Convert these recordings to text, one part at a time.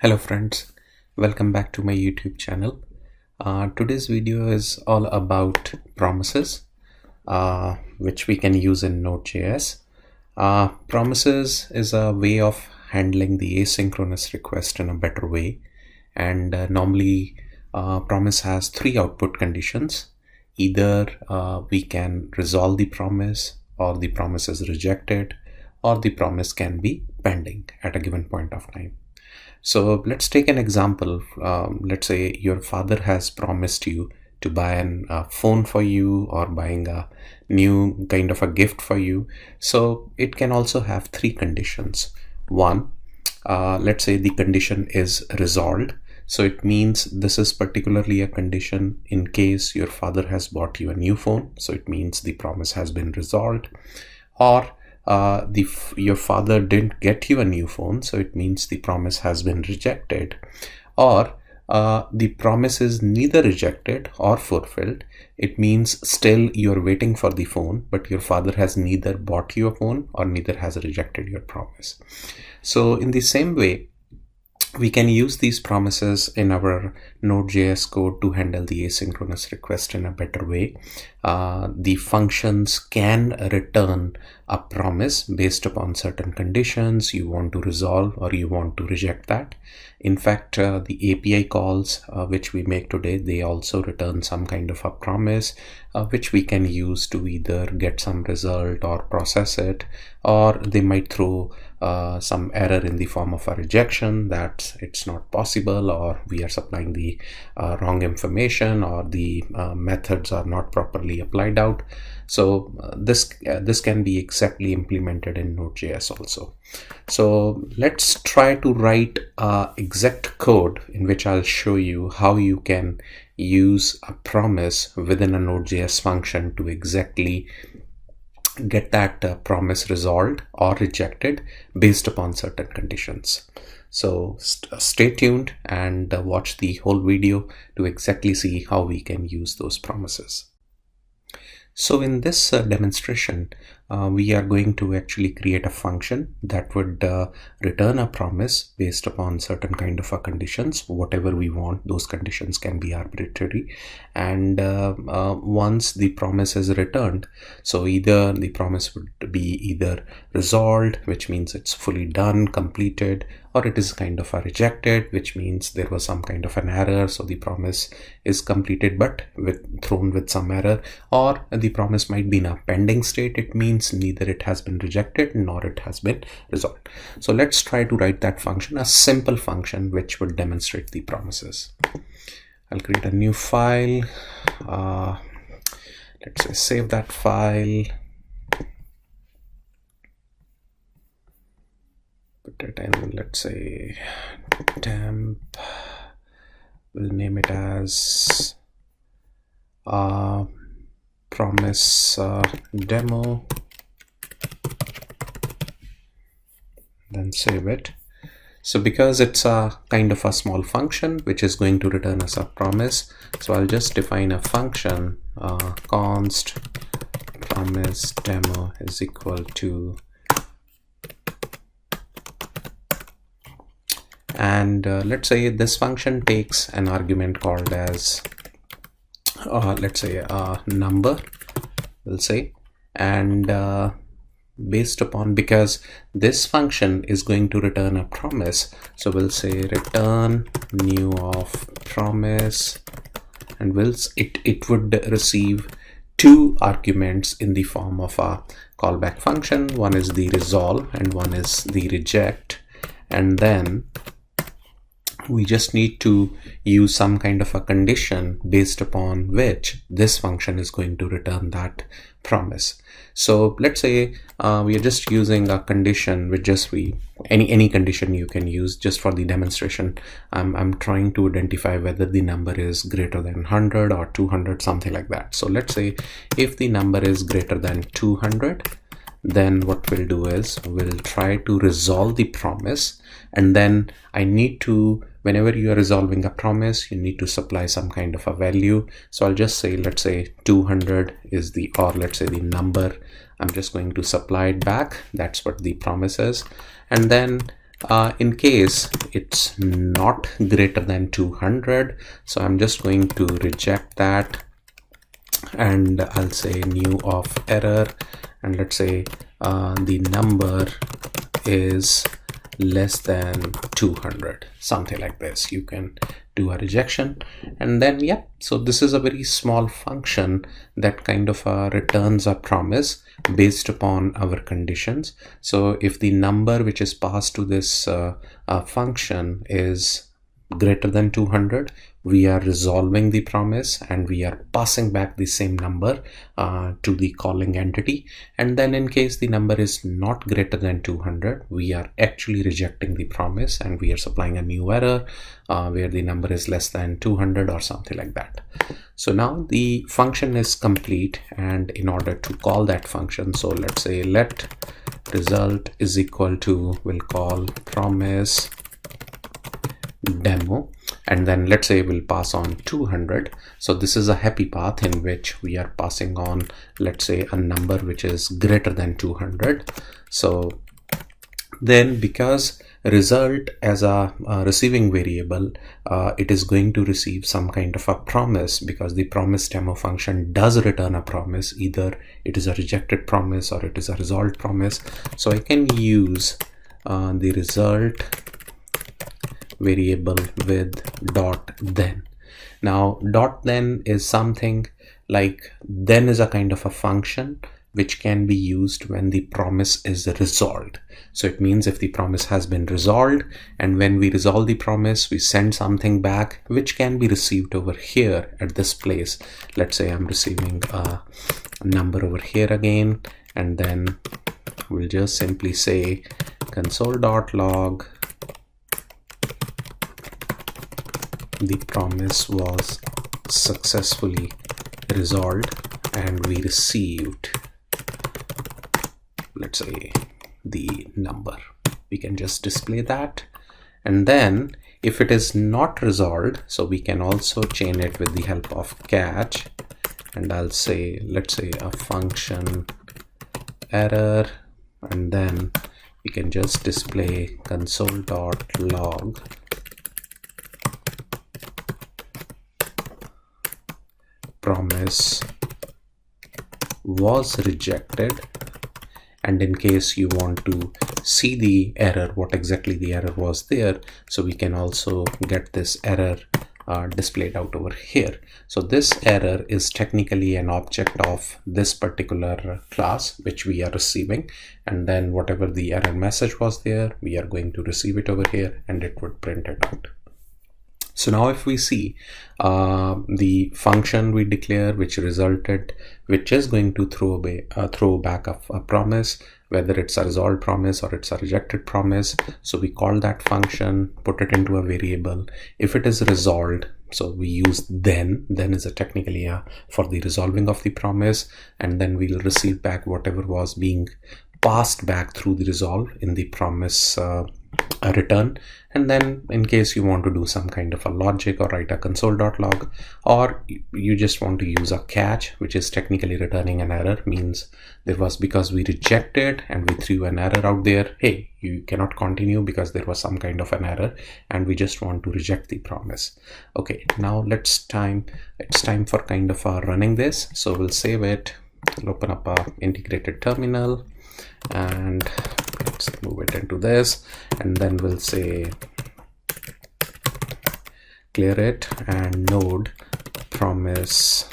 Hello friends, welcome back to my YouTube channel. Today's video is all about promises, which we can use in Node.js. Promises is a way of handling the asynchronous request in a better way. And normally promise has three output conditions. Either we can resolve the promise, or the promise is rejected, or the promise can be pending at a given point of time. So let's take an example. Let's say your father has promised you to buy a phone for you, or buying a new kind of a gift for you. So it can also have three conditions. One, let's say the condition is resolved. So it means this is particularly a condition in case your father has bought you a new phone. So it means the promise has been resolved. Or your father didn't get you a new phone, so it means the promise has been rejected. Or the promise is neither rejected or fulfilled. It means still you're waiting for the phone, but your father has neither bought you a phone or neither has rejected your promise. So in the same way, we can use these promises in our Node.js code to handle the asynchronous request in a better way. The functions can return a promise based upon certain conditions you want to resolve or you want to reject that. In fact, the API calls which we make today, they also return some kind of a promise which we can use to either get some result or process it, or they might throw some error in the form of a rejection that it's not possible, or we are supplying the wrong information, or the methods are not properly applied out. So this can be exactly implemented in Node.js also. So let's try to write exact code in which I'll show you how you can use a promise within a Node.js function to exactly get that promise resolved or rejected based upon certain conditions. So stay tuned and watch the whole video to exactly see how we can use those promises. So in this demonstration, we are going to actually create a function that would return a promise based upon certain kind of conditions, whatever we want. Those conditions can be arbitrary. And once the promise is returned, so either the promise would be either resolved, which means it's fully done, completed, or it is kind of a rejected, which means there was some kind of an error, so the promise is completed but thrown with some error, or the promise might be in a pending state. It means neither it has been rejected nor it has been resolved. So let's try to write that function, a simple function which would demonstrate the promises. I'll create a new file. Let's say save that file. Put it in, let's say temp. We'll name it as promise demo, then save it. So because it's a kind of a small function which is going to return us a promise, so I'll just define a function const promise demo is equal to, and let's say this function takes an argument called as let's say a number, we'll say, and based upon, because this function is going to return a promise, so we'll say return new of promise, and it would receive two arguments in the form of a callback function. One is the resolve and one is the reject, and then we just need to use some kind of a condition based upon which this function is going to return that promise. So let's say we are just using a condition with just any condition you can use. Just for the demonstration, I'm trying to identify whether the number is greater than 100 or 200, something like that. So let's say if the number is greater than 200, then what we'll do is we'll try to resolve the promise, and then I need to, whenever you are resolving a promise, you need to supply some kind of a value. So I'll just say, let's say 200 is the, or let's say the number, I'm just going to supply it back. That's what the promise is. And then In case it's not greater than 200, so I'm just going to reject that, and I'll say new of error, and let's say the number is less than 200, something like this. You can do a rejection, and then yeah, so this is a very small function that kind of returns a promise based upon our conditions. So if the number which is passed to this function is greater than 200, we are resolving the promise and we are passing back the same number to the calling entity. And then in case the number is not greater than 200, we are actually rejecting the promise and we are supplying a new error where the number is less than 200 or something like that. So now the function is complete, and in order to call that function, so let's say let result is equal to, we'll call promise demo, and then let's say we'll pass on 200. So this is a happy path in which we are passing on, let's say, a number which is greater than 200. So then because result as a receiving variable, it is going to receive some kind of a promise, because the promise demo function does return a promise. Either it is a rejected promise or it is a resolved promise. So I can use the result variable with dot then. Now dot then is something like, then is a kind of a function which can be used when the promise is resolved. So it means if the promise has been resolved, and when we resolve the promise, we send something back which can be received over here at this place. Let's say I'm receiving a number over here again, and then we'll just simply say console.log the promise was successfully resolved and we received, let's say, the number. We can just display that. And then if it is not resolved, so we can also chain it with the help of catch, and I'll say, let's say, a function error, and then we can just display console.log promise was rejected. And in case you want to see the error, what exactly the error was there, so we can also get this error displayed out over here. So this error is technically an object of this particular class which we are receiving, and then whatever the error message was there, we are going to receive it over here and it would print it out. So now if we see the function we declare which resulted, which is going to throw back a promise, whether it's a resolved promise or it's a rejected promise. So we call that function, put it into a variable. If it is resolved, so we use then is a technically for the resolving of the promise, and then we'll receive back whatever was being passed back through the resolve in the promise return. And then in case you want to do some kind of a logic or write a console.log, or you just want to use a catch, which is technically returning an error, means there was, because we rejected and we threw an error out there, hey, you cannot continue because there was some kind of an error and we just want to reject the promise. Okay, now it's time for kind of running this. So we'll save it, we'll open up a integrated terminal, and let's move it into this, and then we'll say clear it and node promise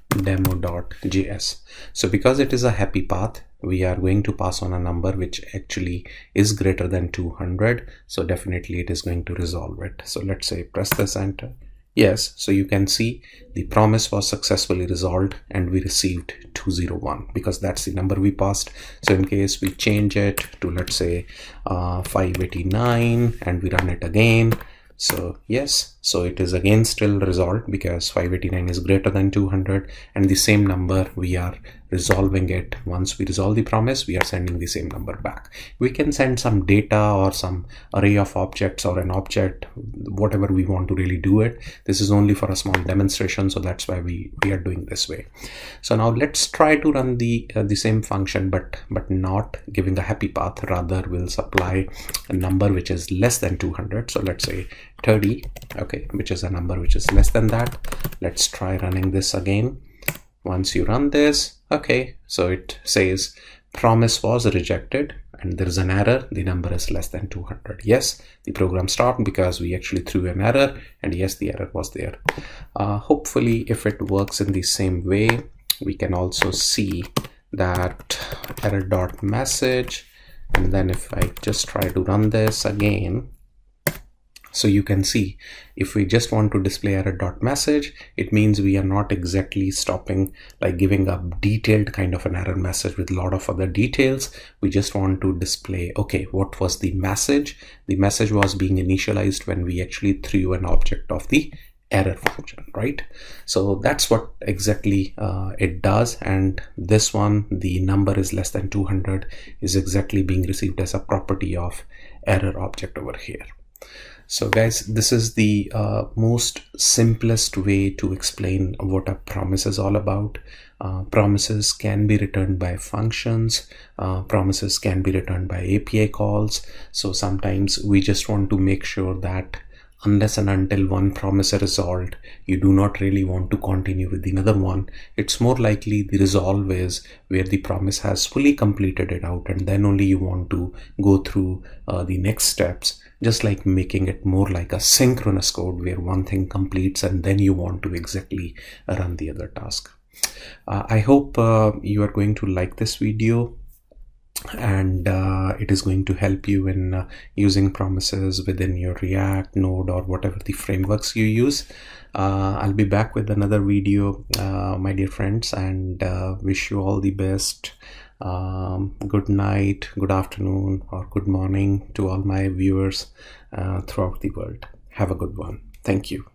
demo.js. So because it is a happy path, we are going to pass on a number which actually is greater than 200. So definitely it is going to resolve it. So let's say press this enter. Yes, so you can see the promise was successfully resolved and we received 201 because that's the number we passed. So in case we change it to, let's say, 589 and we run it again, so yes, So it is again still resolved because 589 is greater than 200, and the same number we are resolving it. Once we resolve the promise, we are sending the same number back. We can send some data or some array of objects or an object, whatever we want to really do it. This is only for a small demonstration, so that's why we are doing this way. So now let's try to run the same function, but not giving a happy path. Rather, we'll supply a number which is less than 200. So let's say 30, okay, which is a number which is less than that. Let's try running this again. Once you run this, okay, so it says promise was rejected and there is an error. The number is less than 200. Yes, the program stopped because we actually threw an error, and yes, the error was there. Hopefully, if it works in the same way, we can also see that error.message, and then if I just try to run this again, so you can see if we just want to display error.message, it means we are not exactly stopping, like giving a detailed kind of an error message with a lot of other details. We just want to display, okay, what was the message? The message was being initialized when we actually threw an object of the error function, right? So that's what exactly it does. And this one, the number is less than 200, is exactly being received as a property of error object over here. So guys, this is the most simplest way to explain what a promise is all about. Promises can be returned by functions. Promises can be returned by API calls. So sometimes we just want to make sure that unless and until one promise is resolved, you do not really want to continue with another one. It's more likely the resolve is where the promise has fully completed it out, and then only you want to go through the next steps, just like making it more like a synchronous code where one thing completes and then you want to exactly run the other task. I hope you are going to like this video, and it is going to help you in using promises within your React, Node, or whatever the frameworks you use. I'll be back with another video, my dear friends, and wish you all the best. Good night, good afternoon, or good morning to all my viewers throughout the world. Have a good one. Thank you.